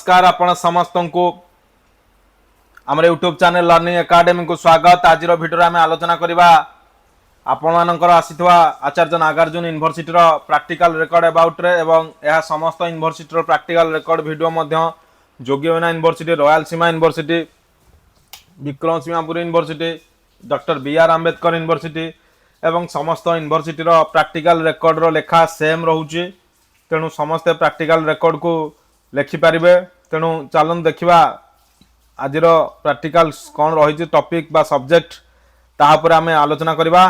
नमस्कार आपण समस्त को आम यूट्यूब चैनल लर्निंग एकेडमी को स्वागत। आज भिडियो आम आलोचना करवा आपण मानकर आसीथवा Acharya Nagarjuna university practical record about रे एवं यह समस्त यूनिवर्सिटी प्रैक्टिकल रेकर्ड वीडियो मध्य Yogi Vemana university Rayalaseema university Vikrama Simhapuri university doctor B.R Ambedkar university एवं समस्त यूनिवर्सिटी प्रैक्टिकल रेकर्ड रो लेखा सेम रोचे। तेणु समस्ते प्रैक्टिकल रेकर्ड को लेखिपारे। तेणु चलन देखा आज प्रैक्टिकल कौन रही टॉपिक बा सब्जेक्ट तापर आम आलोचना करवा।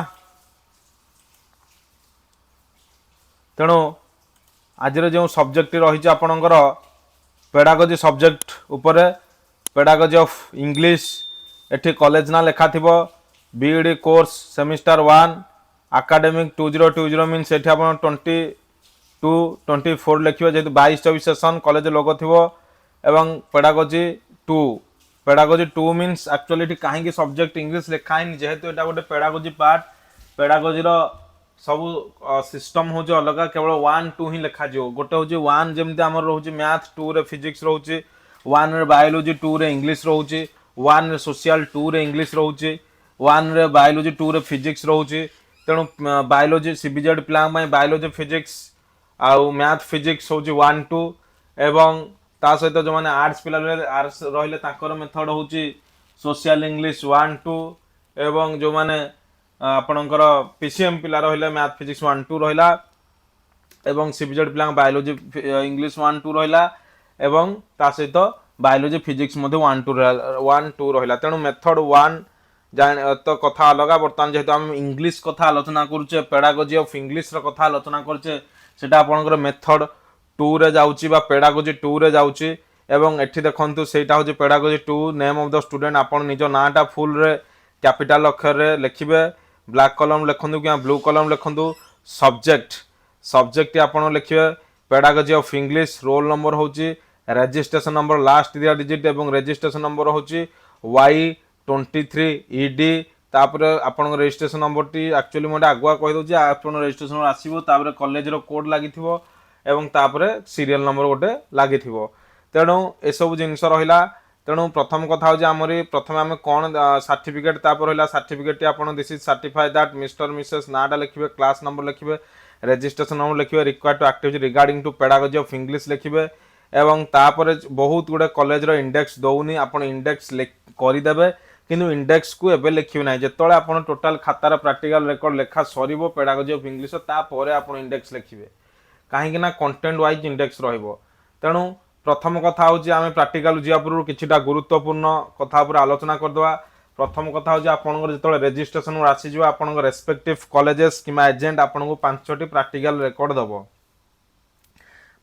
तेणु आज जो सब्जेक्ट रही आपणकर पेडागोजी सब्जेक्ट उपरे पेडागोजी ऑफ इंग्लिश एठी कॉलेज ना लेखा थी B.Ed course semester 1 academic 2020 means एठी आप 22-24 लिखे जेहतु 22-24 सेशन कॉलेज लोगो थी एवं पेडागोजी 2 मीन्स एक्चुअली कहीं सब्जेक्ट इंग्लिश लिखाई जेहेतु यहाँ गोटे पेडागोजी पार्ट पेडागोजी सब सिस्टम हूँ अलग केवल 1-2 ही लिखा गोटे हूँ 1 जमी आम रोचे मैथ 2 रे फिजिक्स रोचे 1 रे बायोलॉजी 2 रे इंग्लिश रोचे 1 रे सोशल 2 रे इंग्लिश रोचे 1 रे बायोलॉजी 2 रे फिजिक्स रोचे। तेणु बायोलॉजी सीबीजेड पिला बायोलॉजी फिजिक्स आउ मैथ फिजिक्स हूँ 1-2 एवं ता सहित जो मैंने आर्ट्स पिला आर्ट्स रही मेथड हूँ सोशल इंग्लिश 1-2 एवं जो मैंने आपणकर पीसीएम पिला रही मैथ फिजिक्स 1-2 रहा एवं सीबीजेड पिला बायोलॉजी इंग्लिश 1-2 रहा एवं ता सहित बायोलॉजी फिजिक्स 1-2 रहा। तेणु मेथड 1 जान तो कथा अलग बर्तमान जेहेतु आम इंग्लिश कथा आलोचना करुचे पेडागोजी ऑफ इंग्लिश कथा आलोचना करुचे सेटा आपनकर मेथड 2 रे जाउची बा पेडागोजी 2 रे जाउची एवं एठी देखंतु सेटा होची pedagogy 2 name of the student आपन निजो नाटा फुल रे कैपिटल अक्षर रे लिखिबे ब्लैक कलम लिखंतु कि ब्लू कलम लिखंतु सब्जेक्ट आपन लिखिबे pedagogy of English roll number होची रजिस्ट्रेशन नंबर लास्ट दिया डिजिट एवं रजिस्ट्रेशन नंबर होची Y23 ED तापर आपन रजिस्ट्रेशन नंबर टी एक्चुअली मोटे आगुआ कहि दउची आपन रजिस्ट्रेशन नंबर आसीबो तापर कॉलेज रो कोड लागिथिबो एवं तापर सीरियल नंबर गोटे लागिथिबो। तेणु ए सब जिनस रहिला। तेणु प्रथम कथा हो आमरी प्रथम आम कौन सर्टिफिकेट तापर रहिला सर्टिफिकेट आपन this is certified that mister missus नाटा लिखिबे क्लास नंबर लिखिबे रजिस्ट्रेशन नंबर लिखिबे required to activity regarding to pedagogy of English लिखिबे एवं तापर बहुत गुडे कॉलेज रो इंडेक्स दउनी आपन इंडेक्स करिदेबे किंतु इंडेक्स को एबे लिखिबे नै जेतोळे आपन टोटल खातार प्रैक्टिकल रेकॉर्ड लेखा सरीबो पेडागोजी ऑफ इंग्लिश तापर आपन इंडेक्स लिखिबे कहीं ना कंटेंट वाइज इंडेक्स रहिबो। तेणु प्रथम कथा हूँ आम प्रैक्टिकल जिया पूर्व किछिटा गुरुत्वपूर्ण कथा पर आलोचना करदवा। प्रथम कथा हूँ आपनकर जेतोळे रजिस्ट्रेशन आसीजो आपनकर रेस्पेक्टिव कॉलेजेस किमा एजेंट आपनको 5टी प्रैक्टिकल रेकॉर्ड दबो।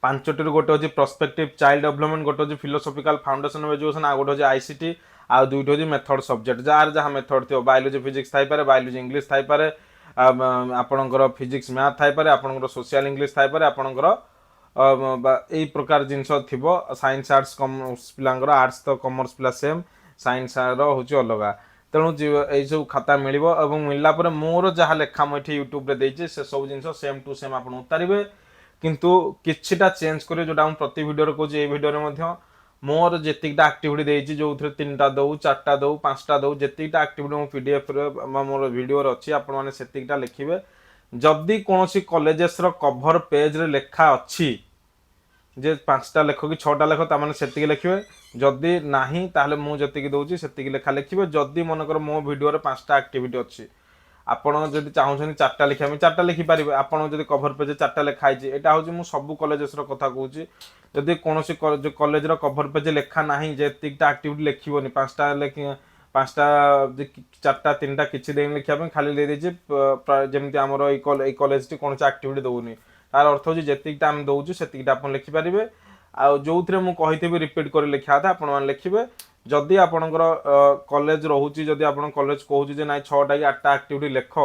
5टी गोटे हूँ प्रोस्पेक्टिव चाइल्ड डेवलपमेंट गोटे हूँ फिलोसॉफिकल फाउंडेशन ऑफ एजुकेशन आ गोटे हूँ आईसीटी आ दुईटी हूँ मेथड सब्जेक्ट जार जहाँ मेथड थी बायोलॉजी फिजिक्स थाई पारे बायोलॉजी इंग्लिश थाई पारे आपणकर फिजिक्स मैथ थाई पारे आपणकर सोशल इंग्लिश थाई पारे आपणकर यही प्रकार जिनस थी साइंस आर्ट्स कॉमर्स पिलांकर आर्ट्स तो कॉमर्स पिला सेम साइंस हूँ अलग। तेणु यही सब खाता मिल मिलला मोर जहाँ लेखा मुझे यूट्यूब रे देइछि से सब जिनस सेम टू सेम आप उतारे किंतु किछिटा चेंज कर जोटा प्रति वीडियो कहूँ ये वीडियो मोर जेतिकटा एक्टिविटी देइछि जो 3टा दऊ 4टा दऊ 5टा दऊ जेतिकटा एक्टिविटी मो पीडीएफ रे मोर वीडियो रे अछि आपण माने सेतिकटा लिखिबे। जदि कोनोसी कॉलेजेस रो कवर पेज रे लेखा अछि जे 5टा लेख कि 6टा लेख ता माने सेतिक लिखिबे जदि नाही ताहले मु जेतिक दउछि सेतिक लेखा लिखिबे। जदि मनकर मो वीडियो रे 5टा एक्टिविटी अछि आपण जदि चाहउछन 4टा लिखिया में 4टा लिखि पारिबे आपण जदि कवर पेज 4टा लेखा आइछि एटा होछि मु सब कॉलेजेस रो कथा कहूछि। जदि कोनोसी कॉलेज रो कवर पेज लेखा नाही जेतिकटा एक्टिविटी लिखिबोनी 5टा 4टा 3टा किछि देन लिखिया पे खाली ले देछि जेमति हमर ए कॉलेज टी कोनोसी एक्टिविटी दउनी तार अर्थ होछि जेतिकटा हम दउछु सेतिकटा आपण लिखि पारिबे आ जोउथरे मु कहिथिबि रिपीट करि लिखा था आपण मान लिखिबे। जदि आपणकर कॉलेज रहुछि जदि आपण कॉलेज कहूछि जे नाइ 6टा कि 8टा एक्टिविटी लेख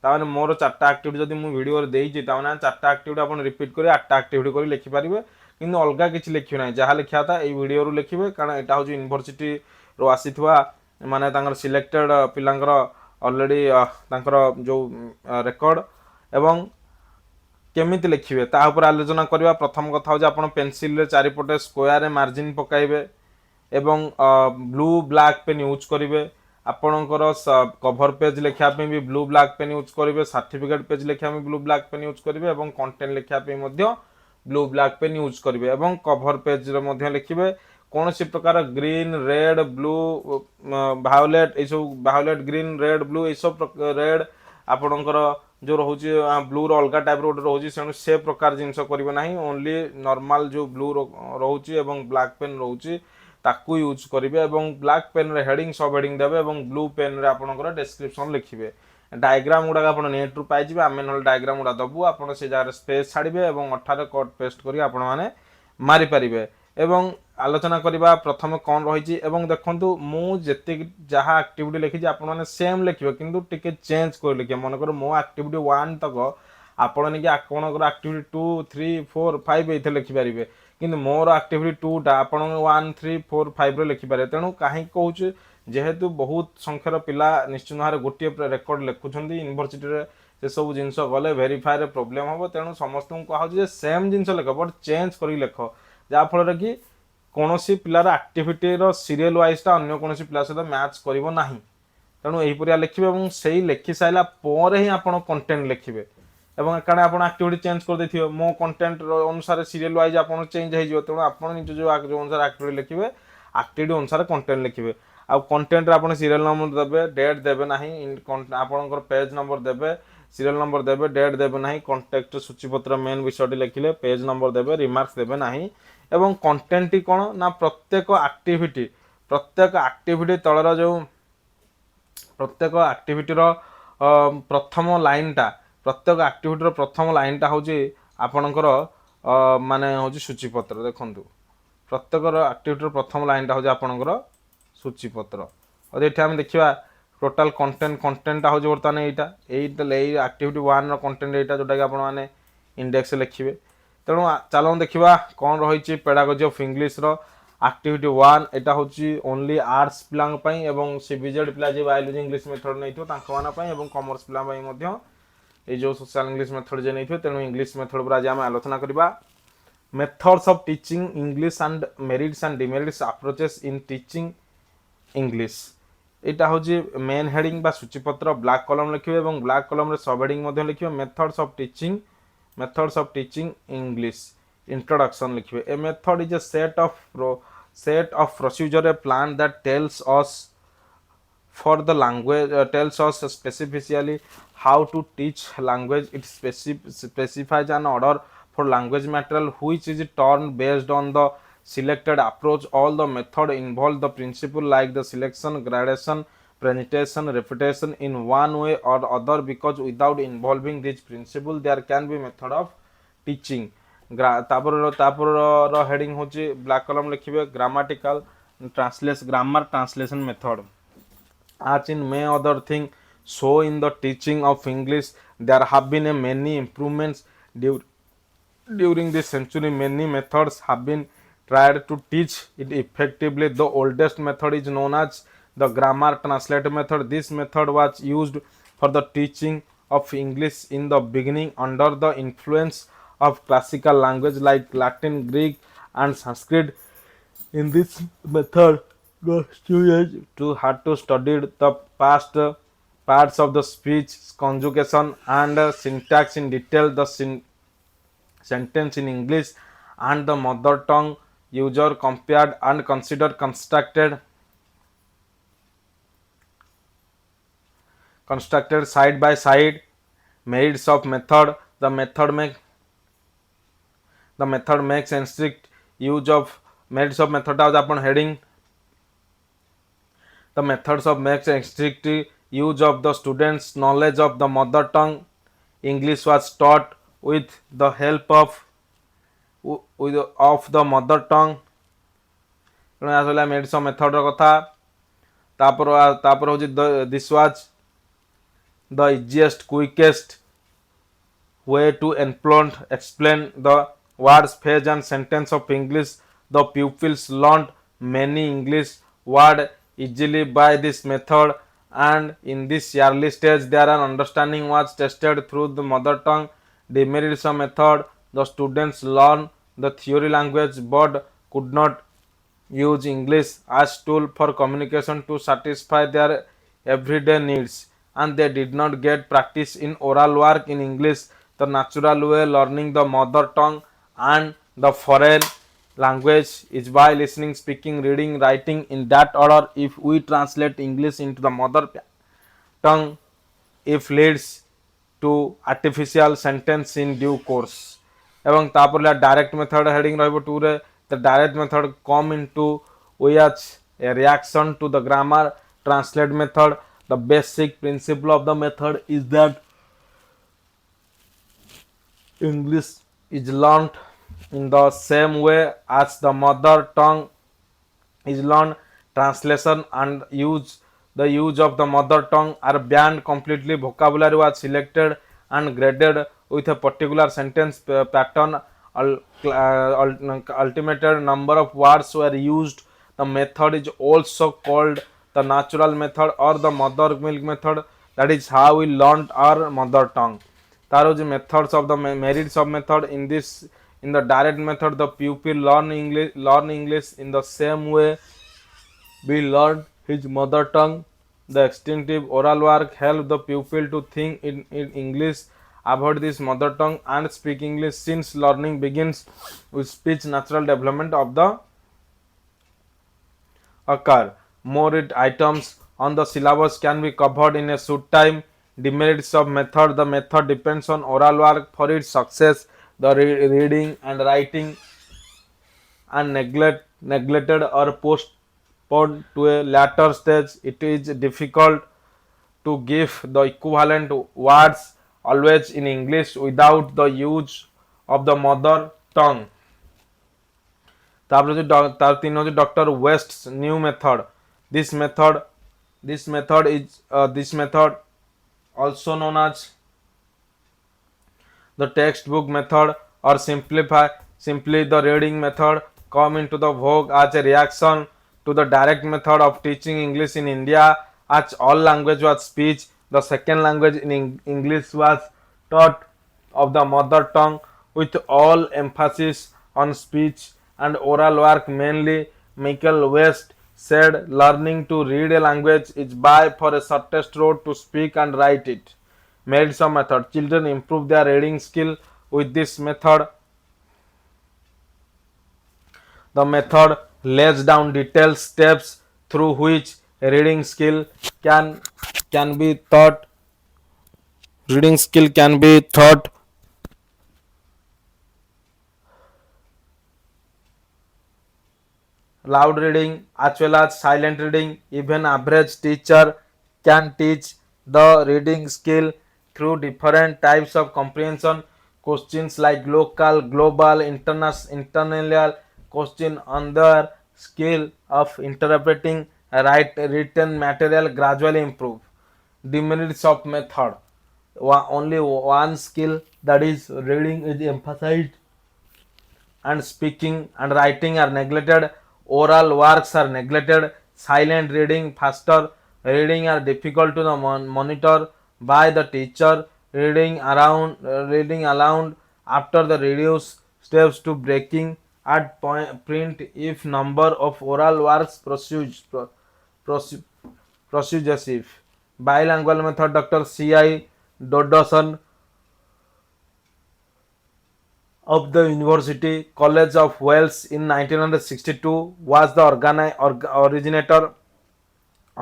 ताने मोर 4टा एक्टिविटी जदि मु वीडियो रे देइछि ताने 4टा एक्टिविटी आपण रिपीट करि 8टा एक्टिविटी करि लिखि पारिबे किंतु अलगा किछि लिखियो नै जहाँ लिखा था ए वीडियो रो लिखिबे कारण एटा होछि यूनिवर्सिटी रो आसीथवा माने तांकर सिलेक्टेड पिलांकर ऑलरेडी तांकर जो रेकॉर्ड एवं केमिति लिखिबे ता ऊपर आलोचना करबा। प्रथम कथा हो जे आपण पेंसिल रे चारिपटे स्क्वायर रे मार्जिन पकाइबे एवं ब्लू ब्लैक पेन यूज करिवे। आपणकर कवर पेज लिखा पे भी ब्लू ब्लैक पेन यूज करिवे, सर्टिफिकेट पेज लिखा पे ब्लू ब्लैक पेन यूज करिवे एवं कंटेंट लिखा पे मध्य ब्लू ब्लैक पेन यूज करिवे एवं कवर पेज रे मध्य लिखिवे। कौन सी प्रकार ग्रीन रेड ब्लू भायोलेट ये सब भायोलेट ग्रीन रेड ब्लू ये सब रेड आपणकर जो रोचे ब्लू अलग टाइप रोचे से प्रकार जिनस करिवे नाही। ओनली नॉर्मल जो ब्लू रोचे एवं ब्लैक पेन रोचे ताकू यूज करिवे एवं ब्लैक पेन रे हेडिंग सब हेडिंग देबे एवं ब्लू पेन रे आपणकर डिस्क्रिप्शन लिखिवे। डायग्राम गुडा आपण नेट रु पाइ जिवे, आमे नल डायग्राम गुडा दबु, आपण से जगह स्पेस छाड़िबे एवं अठारे कट पेस्ट करी आपण माने मारी परिबे। एवं आलोचना करबा प्रथम कोन रहिछि एवं देखंतु मु जेते जहा एक्टिविटी लिखि आपण माने सेम लिखिबे किंतु टिके चेंज कर लिखिबे। मन कर मो एक्टिविटी 1 तक आपण ने कि आपणकर एक्टिविटी 2 3 4 5 एथे लिखि परिबे किंतु मोर एक्टिविटी 2 टा आपण 1 3 4 5 रे लिखि पारे। तेणु काहे कहूछु जेहेतु बहुत संख्यार पिला निश्चित भाव गोटे रेकर्ड लिखुछंती यूनिवर्सिटी रे से सब जिनस गले वेरीफाई रे प्रॉब्लम हबो। तेणु समस्त को कहू जे सेम जिनस लिख बट चेंज करी लिख जा फल कि कौनसी पिलार एक्टिविटी रो सीरियल वाइज टा अन्य कौनसी पिला सहित मैच करिवो नाही। तेणु एही परिया लिखिबे एवं सेही लिखि साइला पोरे ही आपण कंटेंट लिखिबे एवं कारण आपण एक्टिविटी चेंज कर देथियो मो कंटेंट अनुसार सीरियल वाइज आपण चेंज हो जिवो। तेणु आपण निज जो अनुसार एक्टिविटी लिखिबे एक्टिविटी अनुसार कंटेंट लिखिबे। आ कंटेंट रे आपण सीरियल नंबर देबे, डेट देबे नाही, आपणकर पेज नंबर देबे, सीरियल नंबर देबे, डेट देबे नाही, कांटेक्ट सूचीपत्र मेन विषयटी लिखिले पेज नंबर देबे, रिमार्क्स देबे नाही। एवं कंटेंट टी कोन ना प्रत्येक एक्टिविटी तळर जो प्रत्येक एक्टिविटी रो प्रथम लाइन टा प्रत्येक एक्टिविटी रो प्रथम लाइन टा होची आपणकर माने होची सूचीपत्र। देखंतु प्रत्येक एक्टिविटी रो प्रथम लाइन टा होची आपणकर सूचीपत्र। और एठी हम देखिबा टोटल कंटेंट टा होची बर्तमान एटा एक्टिविटी 1 रो कंटेंट एटा जोटा कि आपण माने इंडेक्स लिखिबे। तेणु चलो देखिबा कोन रहिछि पेडागोजी ऑफ इंग्लिश रो एक्टिविटी 1 एटा होची ओनली आर्ट्स पिलांग पई एवं सीबीजेड पिला जे बायोलॉजी इंग्लिश मेथड नैथो तांको माना पई एवं कॉमर्स पिला पई मध्य ए जो सोशल इंग्लिश मेथड जे नैथो। तेणु इंग्लिश मेथड पर आज हम आलोचना करबा methods of teaching English and merits and demerits approaches in teaching English. एटा होची मेन हेडिंग बा सूचीपत्र ब्लैक कॉलम लिखिबे एवं ब्लैक कॉलम रे सब हेडिंग मध्य लिखिबे methods of teaching English introduction लिखिबे। A method is a set of procedure, a plan that tells us for the language tells us specifically how to teach language. It specifies an order for language material which is turned based on the selected approach. All the method involve the principle like the selection, gradation, presentation, repetition in one way or other, because without involving this principle there can be method of teaching. तापर heading होची black column लिखिबे grammatical grammar translation method. As in many other thing so in the teaching of English there have been many improvements during this century. Many methods have been tried to teach it effectively. The oldest method is known as the grammar translate method. This method was used for the teaching of English in the beginning under the influence of classical language like Latin, Greek and Sanskrit. In this method the students had to study the past parts of the speech, conjugation and syntax in detail. The sentence in English and the mother tongue user compared and considered constructed side by side. Merits of method. The method makes and strict use of merits of method as upon heading. The methods of makes and strict use of the students knowledge of the mother tongue. English was taught with the help of the mother tongue. merits of method कथा तापर होची this was the easiest quickest way to explain the words, phrase and sentence of English. The pupils learned many English words easily by this method, and in this early stage their understanding was tested through the mother tongue. Demerits of method: the students learn the theory language but could not use English as tool for communication to satisfy their everyday needs, and they did not get practice in oral work in English the natural way. Learning the mother tongue and the foreign language is by listening, speaking, reading, writing in that order. If we translate English into the mother tongue, if leads to artificial sentence in due course. এবং তারপরে direct method heading রহব 2 রে the direct method come into which a reaction to the grammar translate method. The basic principle of the method is that English is learned in the same way as the mother tongue is learned. Translation and the use of the mother tongue are banned completely. Vocabulary was selected and graded with a particular sentence pattern. Ultimate number of words were used. The method is also called the natural method or the mother milk method. That is how we learned our mother tongue. তার হচ্ছে methods of the merits of method. In the direct method, the pupil learn English in the same way we learned his mother tongue. The extensive oral work help the pupil to think in English, avoid this mother tongue, and speak English. Since learning begins with speech, natural development of the occur. More items on the syllabus can be covered in a short time. Demerits of method: the method depends on oral work for its success. The reading and writing and neglected or postponed to a later stage. It is difficult to give the equivalent words always in English without the use of the mother tongue. তারপরে তার 3 হচ্ছে doctor West's new method. This method this method also known as the textbook method or simply the reading method come into the vogue as a reaction to the direct method of teaching English in India. As all language was speech, the second language in English was taught of the mother tongue with all emphasis on speech and oral work mainly. Michael West said learning to read a language is by for a shortest road to speak and write it. Merits of method: children improve their reading skill with this method. The method lays down detailed steps through which a reading skill can be taught. Reading skill can be taught loud reading as well as silent reading. Even average teacher can teach the reading skill through different types of comprehension. Questions like local, global, international question on their skill of interpreting written material gradually improve. Demerits of method: only one skill, that is reading, is emphasized and speaking and writing are neglected. Oral works are neglected. Silent reading, faster reading are difficult to monitor by the teacher. Reading aloud after the reduce steps to breaking at print if number of oral works persuasive. Bilingual method: Dr. C.I. Dodson of the University College of Wales in 1962 was the originator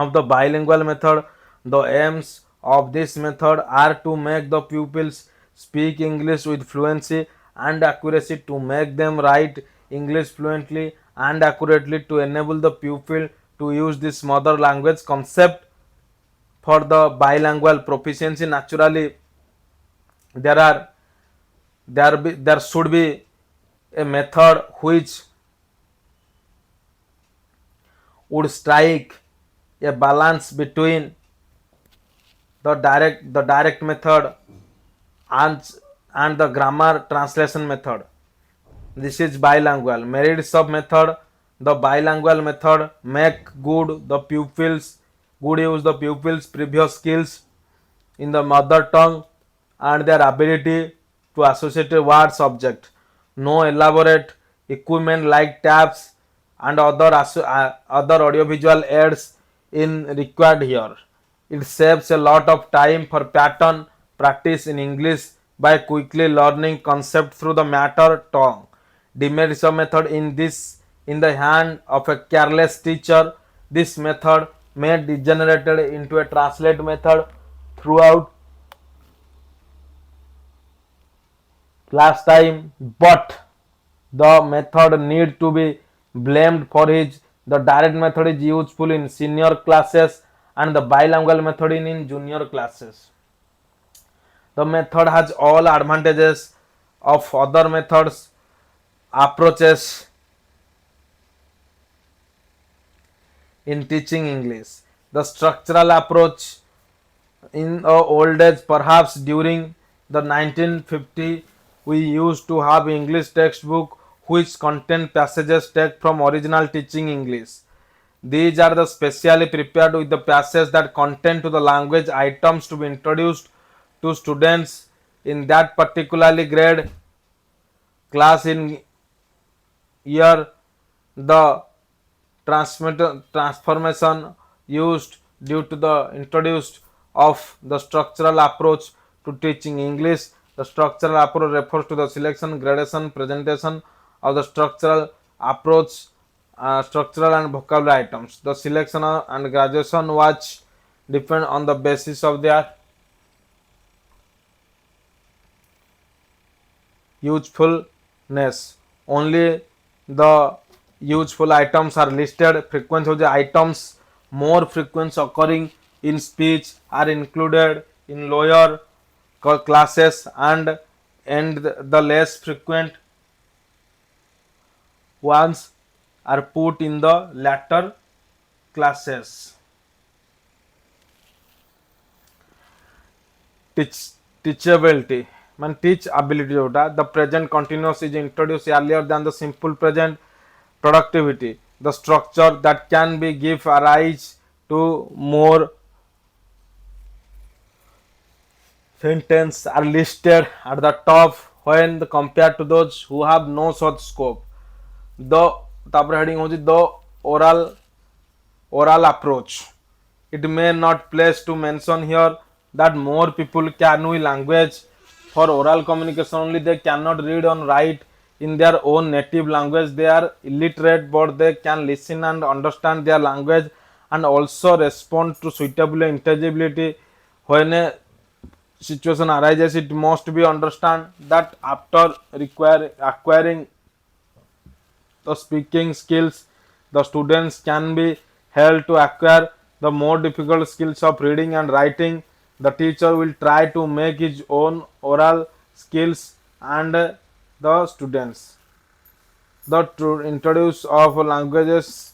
of the bilingual method. The aims of this method are to make the pupils speak English with fluency and accuracy, to make them write English fluently and accurately, to enable the pupil to use this mother language concept for the bilingual proficiency. Naturally, there should be a method which would strike a balance between the direct method and the grammar translation method. This is bilingual. Merits of method: the bilingual method make good use the pupils previous skills in the mother tongue and their ability to associated words object. No elaborate equipment like tabs and other audiovisual aids in required here. It saves a lot of time for pattern practice in English by quickly learning concept through the matter tongue. Demerits of method in the hand of a careless teacher. This method may degenerate into a translate method throughout class time, but the method need to be blamed for his the direct method is useful in senior classes and the bilingual method in junior classes. The method has all advantages of other methods approaches in teaching English. The structural approach in the old days, perhaps during the 1950, we used to have English textbook which contain passages taken from original teaching English. These are the specially prepared with the passages that contain to the language items to be introduced to students in that particularly grade class in year. The transformation used due to the introduced of the structural approach to teaching English. The structural approach refers to the selection, gradation, presentation of the structural approach, structural and vocabulary items. The selection and graduation was depend on the basis of their usefulness. Only the useful items are listed. Frequency of the items more frequent occurring in speech are included in lower classes and the less frequent ones are put in the latter classes. Teachability man teach ability jota the present continuous is introduced earlier than the simple present. Productivity, the structure that can be give rise to more sentence are listed at the top when compared to those who have no such scope. The tapre heading hoji the oral approach. It may not place to mention here that more people can use language for oral communication only. They cannot read and write in their own native language. They are illiterate, but they can listen and understand their language and also respond to suitable intelligibility. When a situation arises, it must be understand that after acquiring the speaking skills, the students can be held to acquire the more difficult skills of reading and writing. The teacher will try to make his own oral skills and the students. The introduce of languages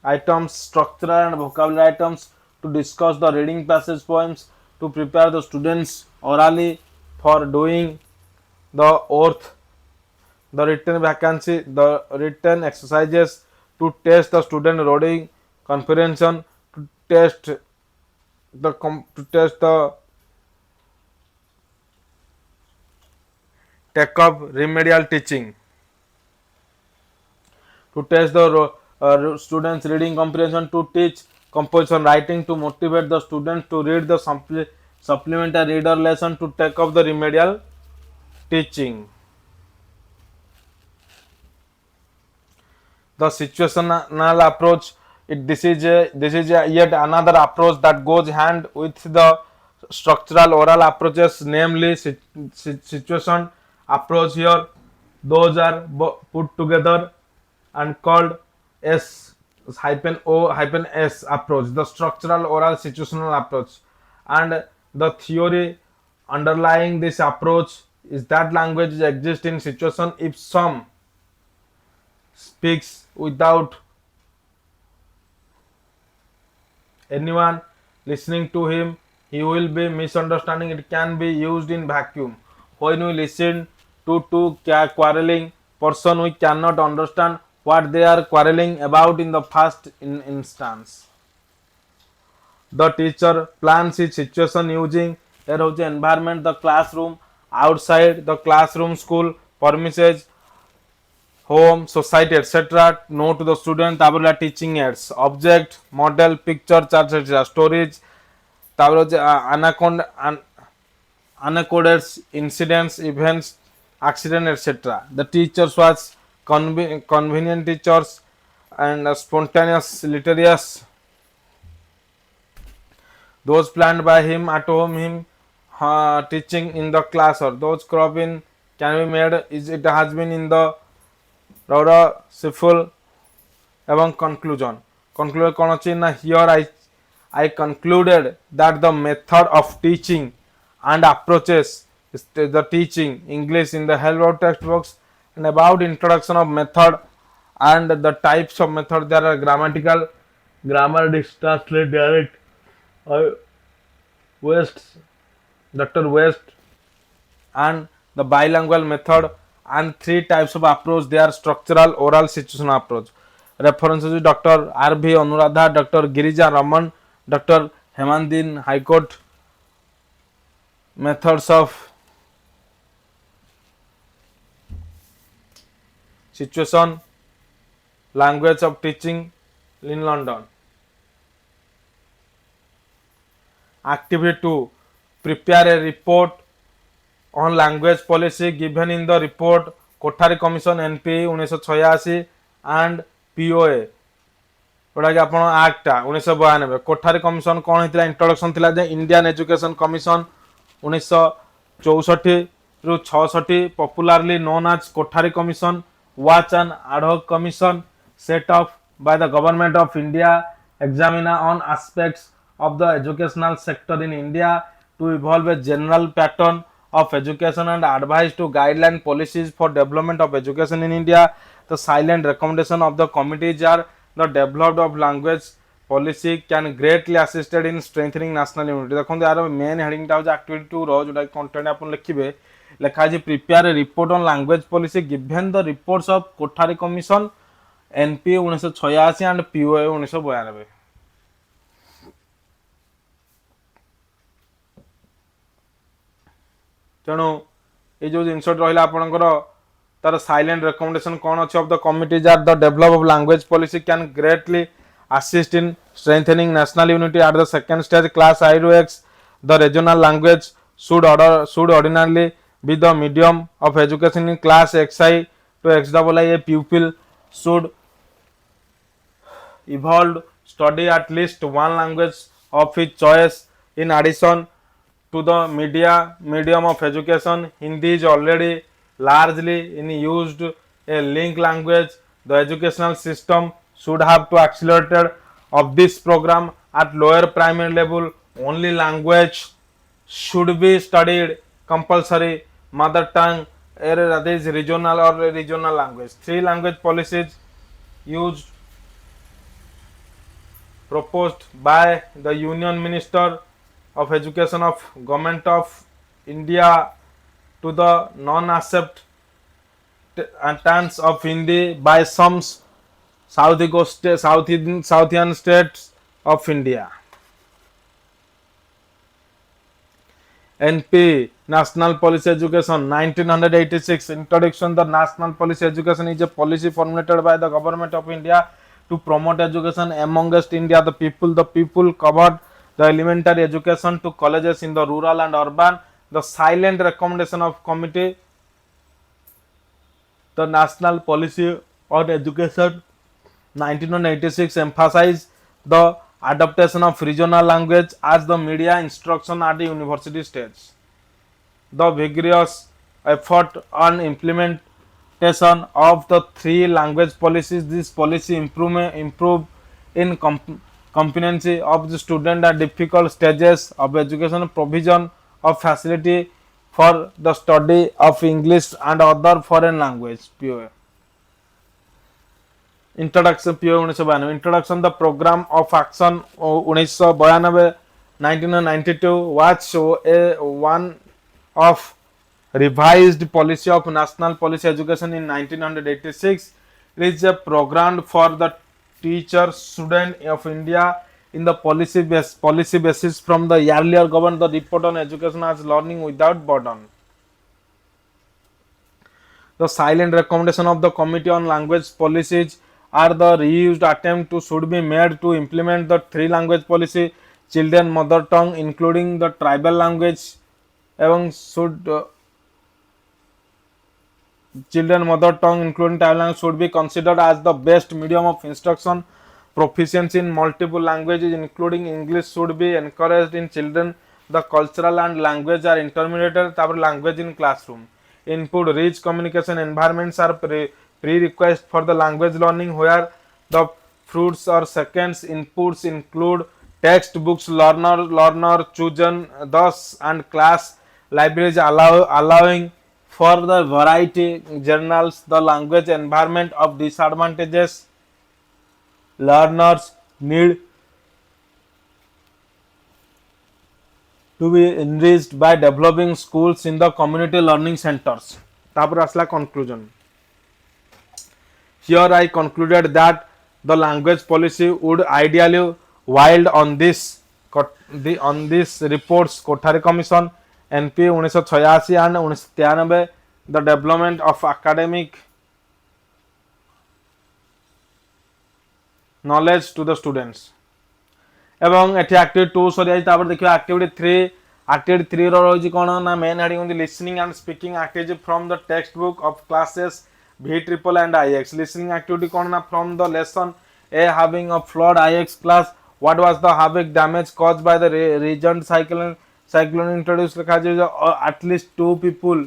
items, structural and vocabulary items to discuss the reading passage poems to prepare the students orally for doing the oath, the written vacancy, the written exercises to test the student reading comprehension, to test the take up remedial teaching, to test the students reading comprehension, to teach composition writing, to motivate the students to read the supplementary reader lesson, to take up the remedial teaching. The situational approach, this is yet another approach that goes hand with the structural oral approaches, namely situation approach. Here those are put together and called S-O-S approach, the structural oral situational approach. And the theory underlying this approach is that language exists in situation if some speaks without anyone listening to him, he will be misunderstanding. It can be used in vacuum. When we listen to two quarreling person, we cannot understand what they are quarreling about in the first instance. The teacher plans his situation using environment, the classroom, outside the classroom, school premises, home, society, etc. No to the student. तापर teaching aids, object, model, picture, chart, etc. Storage. तापर unaccorded incidents, events, accident, etc. The teachers was convenient teachers and spontaneous, hilarious. Those planned by him at home, him teaching in the class, or those crop in can be made. Is it has been in the Rora Siful এবং conclusion. Conclude କ'ଣ ଅଛି ନା here I concluded that the method of teaching and approaches the teaching English in the help of textbooks and about introduction of method and the types of method. There are grammatical, grammar, translate, direct, West, Dr. West, and the bilingual method, and three types of approach. They are structural, oral, situational approach. References Dr. R.V. Anuradha, Dr. Girija Raman, Dr. Hemandin High Court. Methods of situation, language of teaching in London. Activity 2. Prepare a report on language policy given in the report Kothari Commission NP 1986 and POA. जोटा कि आप act 1992 Kothari commission कौन होता introduction थिला जे Indian education commission 1964 रु 66 popularly known as Kothari commission was and ad hoc commission set up by the government of India examiner on aspects of the educational sector in India to evolve a general pattern of education and advise to guideline policies for development of education in India. The silent recommendation of the committees are the development of language policy can greatly assisted in strengthening national unity. देखो यार main heading टा activity 2 रो जोटा content आपन लिखिबे लेखा जे prepare a report on language policy given the reports of Kothari commission NP 1986 and POA 1992. तेणु ये जो जिनस रहा आपंकर तार साइलेंट रिकमेंडेशन कौन अच्छे of the committees are the develop of language policy can greatly assist in strengthening national unity at the second stage class I to X. The regional language should ordinarily be the medium of education in class XI to XII. A pupil should evolve study at least one language of his choice. In addition to the medium of education, Hindi is already largely in used a link language. The educational system should have to accelerate of this program at lower primary level. Only language should be studied compulsory. Mother tongue, that is regional or regional language. 3 language policies used proposed by the Union Minister of Education of Government of India to the non-acceptance of Hindi by some Southian states of India. NP National Policy Education 1986 introduction. The National Policy Education is a policy formulated by the government of India to promote education amongst India the people. The people covered the elementary education to colleges in the rural and urban. The silent recommendation of committee. The National Policy on Education 1986 emphasized the adaptation of regional language as the media instruction at the university stage. The vigorous effort on implementation of the 3 language policies. This policy improve in competency of the student at difficult stages of education, provision of facility for the study of English and other foreign language. POA. Introduction PO 1992. Introduction the program of action 1992 1992 was a one of revised policy of national policy education in 1986. It is a program for the teacher student of India in the policy basis from the earlier government. The report on education as learning without burden. The silent recommendation of the Committee on Language Policies are the reused attempt to should be made to implement the three language policy, children mother tongue including the tribal language এবং should children mother tongue including tribal language should be considered as the best medium of instruction. Proficiency in multiple languages including English should be encouraged in children. The cultural and language are intermediate. Language in classroom. Input rich communication environments are prerequisite for the language learning where the fruits or seconds inputs include textbooks, learner chosen thus and class libraries allowing for the variety journals. The language environment of disadvantages learners need to be enriched by developing schools in the community learning centers. तापर आसला conclusion. Here I concluded that the language policy would ideally wild on this reports Kothari Commission NP 1986 and 1993 the development of academic knowledge to the students. एवं एठी activity 2 सरी आइ तापर देखियो activity 3 रो रही कोन ना main heading होंदी listening and speaking activity from the text book of classes V triple and IX. Listening activity कोन ना from the lesson A having a flawed IX class. What was the havoc damage caused by the region cyclone introduced लिखा जे at least 2 people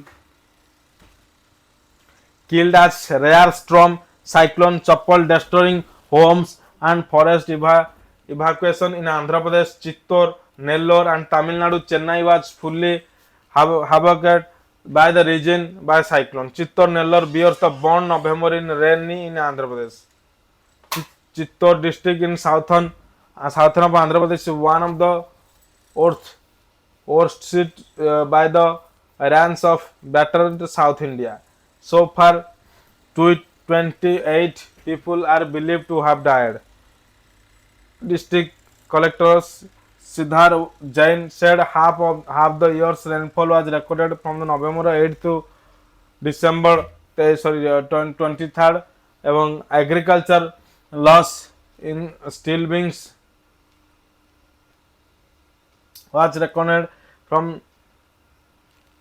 killed as rare storm cyclone Chappal destroying homes and forest evacuation in Andhra Pradesh, Chittor, Nellore and Tamil Nadu. Chennai was fully havoced by the region by cyclone. Chittor, Nellore bears the bond November in rainy in Andhra Pradesh. Chittor district in southern of Andhra Pradesh is one of the worst hit by the rains of battered South India. So far, 28 people are believed to have died. District Collector Siddhar Jain said half the year's rainfall was recorded from the November 8th to December 23rd. Among agriculture loss in steel beams was recorded from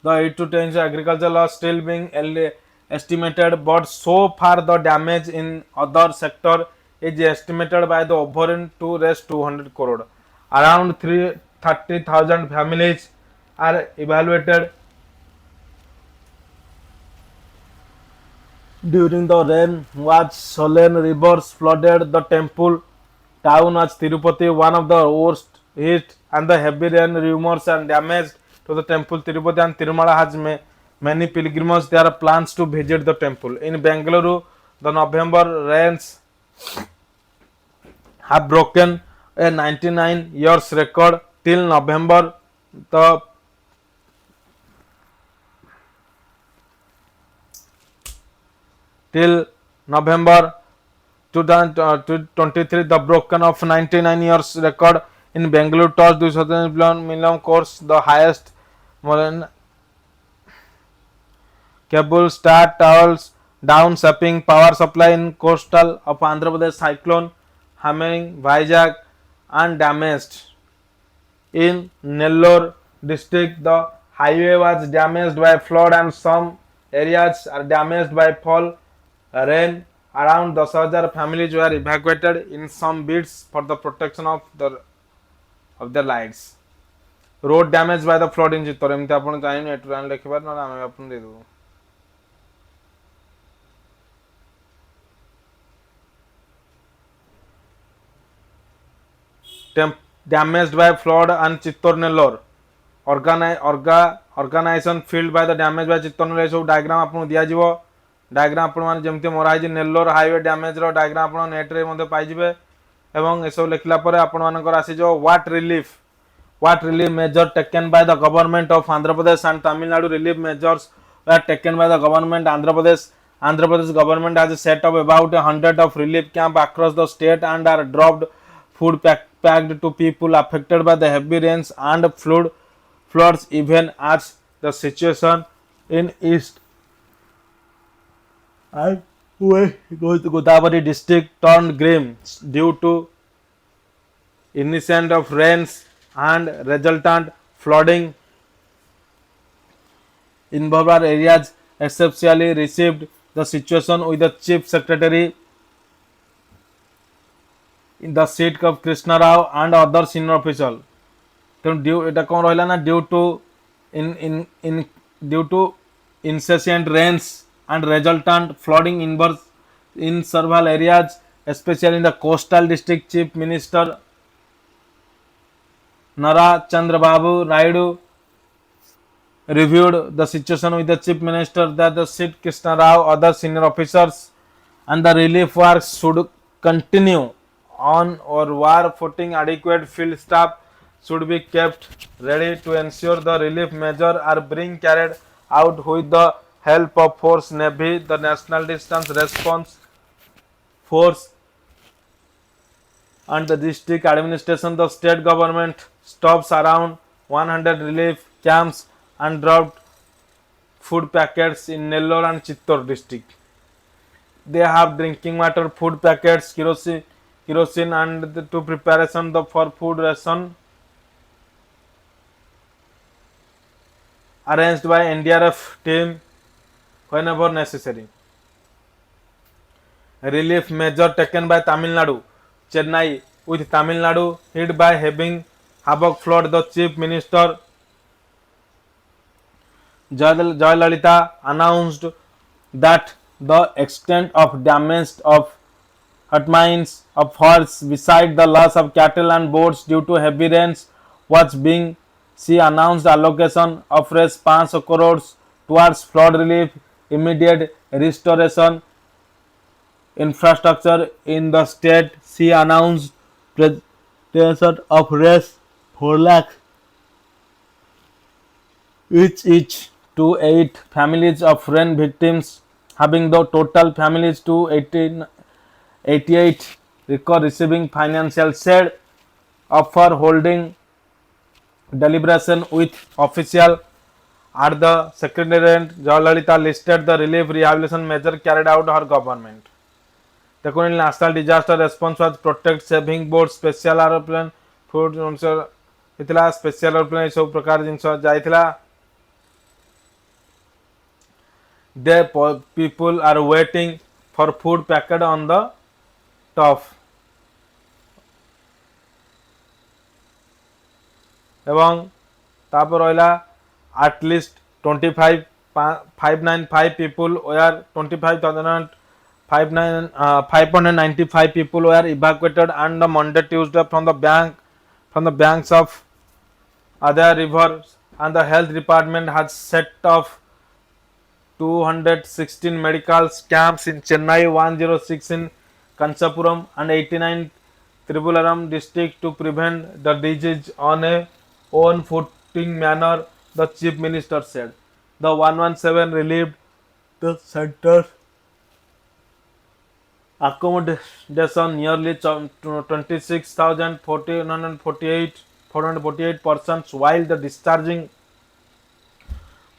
the 8 to 10 agriculture loss still being estimated, but so far the damage in other sector is estimated by the over to rest 200 crore. Around 30,000 families are evaluated during the rain. Was Solen rivers flooded the temple town as Tirupati, one of the worst hit, and the heavy rain rumors and damage to the temple Tirupati and Tirumala has many pilgrims. There are plans to visit the temple. In Bengaluru, the November rains have broken a 99 years record till November. Till November 2023, the broken of 99 years record in Bengaluru touched 200 million course, the highest cable star towers down sapping power supply in coastal of Andhra Pradesh cyclone hammering Vizag and damaged. In Nellore district, the highway was damaged by flood and some areas are damaged by fall rain. Around 10,000 families were evacuated in some bids for the protection of their lives. Road damaged by the flood in Chittor. एमती आपण चाहिए net run लिखिबार न आमे आपण दे दो. Damaged by flood and Chittor Nellore. Organization filled by the damage by Chittor Nellore. सब diagram आपन दिया जिवो. डायग्राम आपण मान जेमते मोरा है नेल्लोर हाईवे डैमेज रो डायग्राम आपण नेट रे मध्ये पाइ जिवे एवं एसो लिखला परे आपण मानकर आसी जो what relief measure taken by the government of Andhra Pradesh and Tamil Nadu. Relief measures were taken by the government. Andhra Pradesh government has set up about 100 of relief camp across the state and are dropped food packed to people affected by the heavy rains and floods, even as the situation in East and Godavari district turned green due to incessant of rains and resultant flooding in Bhavar areas exceptionally received the situation with the chief secretary in the seat of Krishna Rao and other senior official. ତେଣୁ ଏଇଟା କ'ଣ ରହିଲା ନା due to incessant rains and resultant flooding in several areas, especially in the coastal district, Chief Minister Nara Chandrababu Naidu reviewed the situation with the Chief Minister that the Sid Krishna Rao, other senior officers, and the relief works should continue on or war footing. Adequate field staff should be kept ready to ensure the relief measures are being carried out with the help of Force Navy, the National Distance Response Force, and the district administration. The state government stops around 100 relief camps and dropped food packets in Nellore and Chittor district. They have drinking water, food packets, kerosene and to preparation for food ration arranged by NDRF team whenever necessary. Relief measure taken by Tamil Nadu, Chennai, with Tamil Nadu hit by having havoc flood. The Chief Minister Jayalalitha announced that the extent of damage of hurtmines of horse, beside the loss of cattle and boats due to heavy rains, was being. She announced allocation of fresh 500 crores towards flood relief, immediate restoration, infrastructure in the state. She announced presentation of raise 4 lakh each to 8 families of rain victims, having the total families to 88 record receiving financial share. Offer holding deliberation with official at the secretariat. Jayalalitha listed the relief rehabilitation measure carried out her government. The national disaster response was protect saving board, special aeroplane, food special aeroplane सब प्रकार जिनस जाइथिला. The people are waiting for food packet on the top. এবং তারপর রইলা at least 595 people were 595 people were evacuated and the Monday Tuesday from the banks of other rivers, and the health department has set off 216 medical camps in Chennai, 106 in Kanchapuram and 89 Tribularam district to prevent the disease on a own footing manner, the Chief Minister said. The 117 relieved the centers accommodation nearly 26,448 persons, while the discharging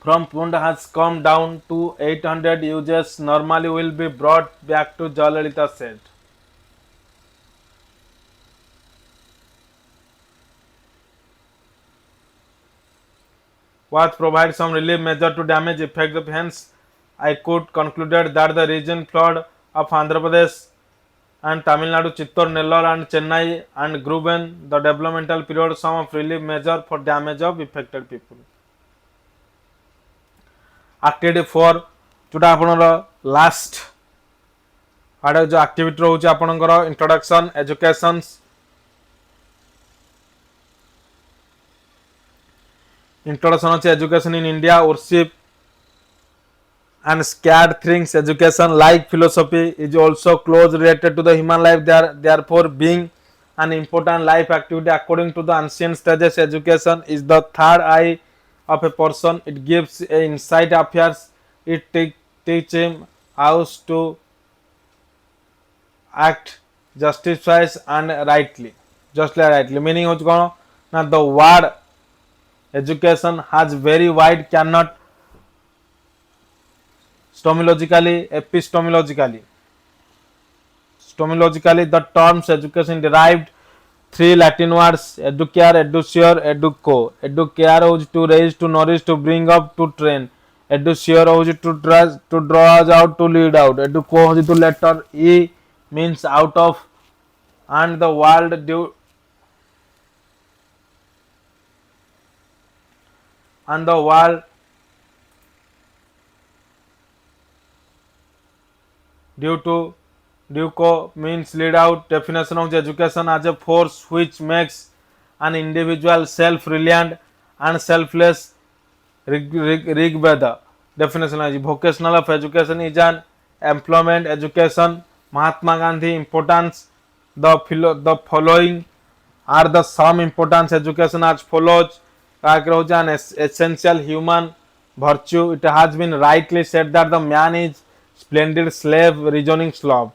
from Pund has come down to 800 users. Normally will be brought back to, Jayalalitha said. Was provide some relief measure to damage effect of. Hence, I could concluded that the region flood of Andhra Pradesh and Tamil Nadu, Chittor, Nellore and Chennai and Gruben the developmental period some of relief measure for damage of affected people. Activity 4 जोटा आपनर last आडे जो activity रहउची आपनकर introduction education अछि education in India worship and scared things. Education like philosophy is also close related to the human life, therefore being an important life activity. According to the ancient sages, education is the third eye of a person. It gives a insight affairs. It teach him how to act justice and rightly, meaning now the word education has very wide, cannot Stomologically, epistemologically. Stomologically, the terms education derived three Latin words educare, educere, educo. Educare was to raise, to nourish, to bring up, to train. Educere was to draw us out, to lead out. Educo was to letter E means out of, and the world due and the world due to Duco means lead out. Definition of the education as a force which makes an individual self-reliant and selfless. Rigveda definition is vocational of education is an employment education. Mahatma Gandhi importance the following are the some importance education as follows. An essential human virtue. It has been rightly said that the man is splendid slave, reasoning slave,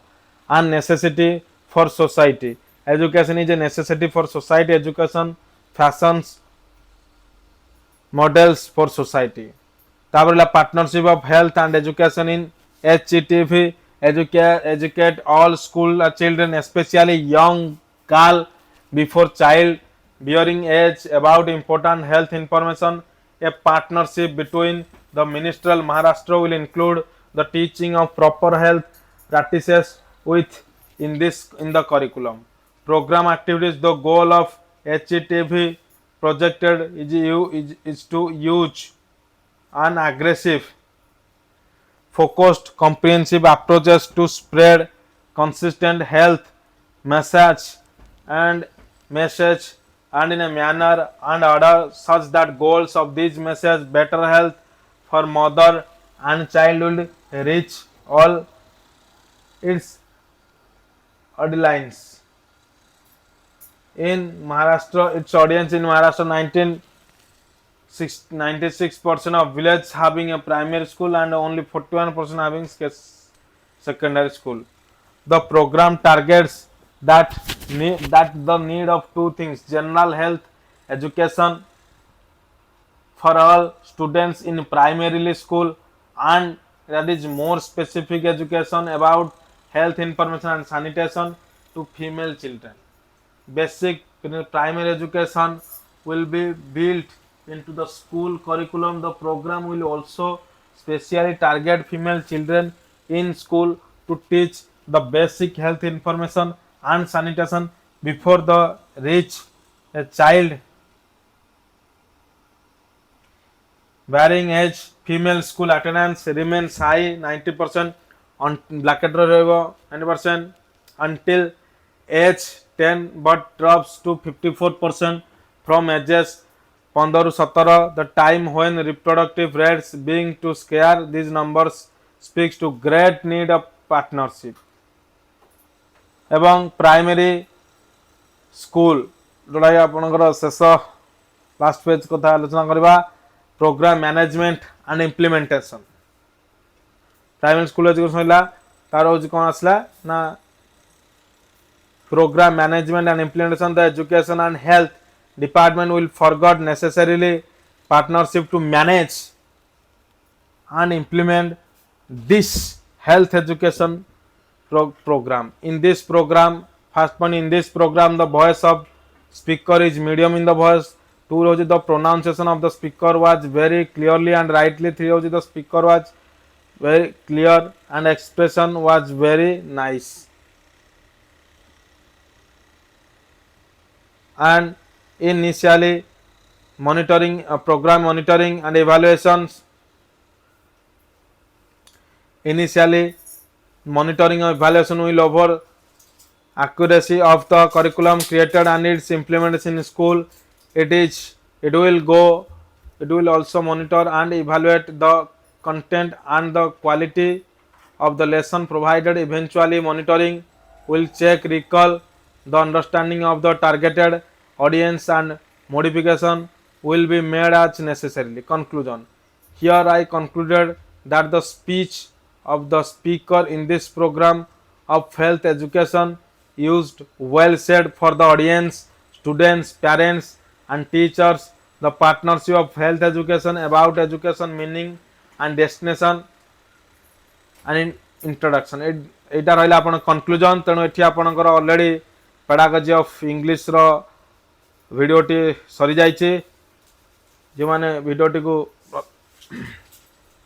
and necessity for society. Education is a necessity for society. Education fashions models for society. তারপরে হলো partnership of health and education in HCTV educate all school children especially young girl before child bearing age about important health information. A partnership between the ministerial Maharashtra will include the teaching of proper health practices with in the curriculum. Program activities. The goal of HCTV projected is to use an aggressive focused comprehensive approaches to spread consistent health message and in a manner and order such that goals of these message better health for mother and child will reach all its audience. In Maharashtra, its audience in Maharashtra 96% of villages having a primary school and only 41% having secondary school. The program targets that the need of two things: general health education for all students in primary school, and that is more specific education about health information and sanitation to female children. Basic primary education will be built into the school curriculum. The program will also specially target female children in school to teach the basic health information and sanitation before the reach a child bearing age. Female school attendance remains high 90% on bracket 90% until age 10 but drops to 54% from ages 15 to 17, the time when reproductive rates being too scarce. These numbers speaks to great need of partnership. এবং primary school जोटा आपणकर शेष last page कथा आलोचना करवा program management and implementation. Primary school education है तार हूँ कौन आसला ना program management and implementation. The education and health department will forget necessarily partnership to manage and implement this health education program. In this program, first point, in this program the voice of speaker is medium in the voice. 2 was the pronunciation of the speaker was very clearly and rightly. 3 was the speaker was very clear and expression was very nice. And initially monitoring program monitoring and evaluations. Initially monitoring and evaluation will over accuracy of the curriculum created and its implementation in school. It will also monitor and evaluate the content and the quality of the lesson provided. Eventually monitoring will check recall the understanding of the targeted audience and modification will be made as necessarily. Conclusion. Here I concluded that the speech of the speaker in this program of health education used well said for the audience, students, parents and teachers. The partnership of health education about education meaning and destination and introduction एटा रहा आपण conclusion. तेणु एठी आपणकर already pedagogy of English रो वीडियोटी सरी जाइए। जो मैंने वीडियोटी को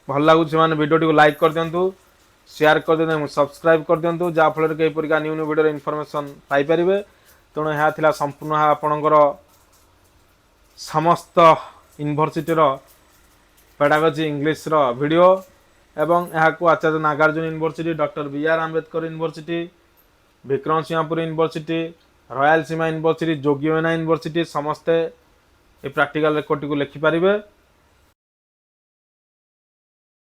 भल लगुच से वीडियोटी को लाइक कर दिंतु, शेयर कर दिंतु, सब्सक्राइब कर दिंतु, जहाँफल कि एपरिका न्यू न्यू वीडियो इनफॉरमेशन पाइपर। तेणु यह था संपूर्ण आपणकर समस्त यूनिवर्सिटी पेडागोजी इंग्लिश रो वीडियो एवं यहाँ Acharya Nagarjuna university, doctor B.R. Ambedkar university, Vikrama Simhapuri university, Rayalaseema university, Yogi Vemana university समस्ते ये प्रैक्टिकल रेकॉर्ड को लिखिपारे।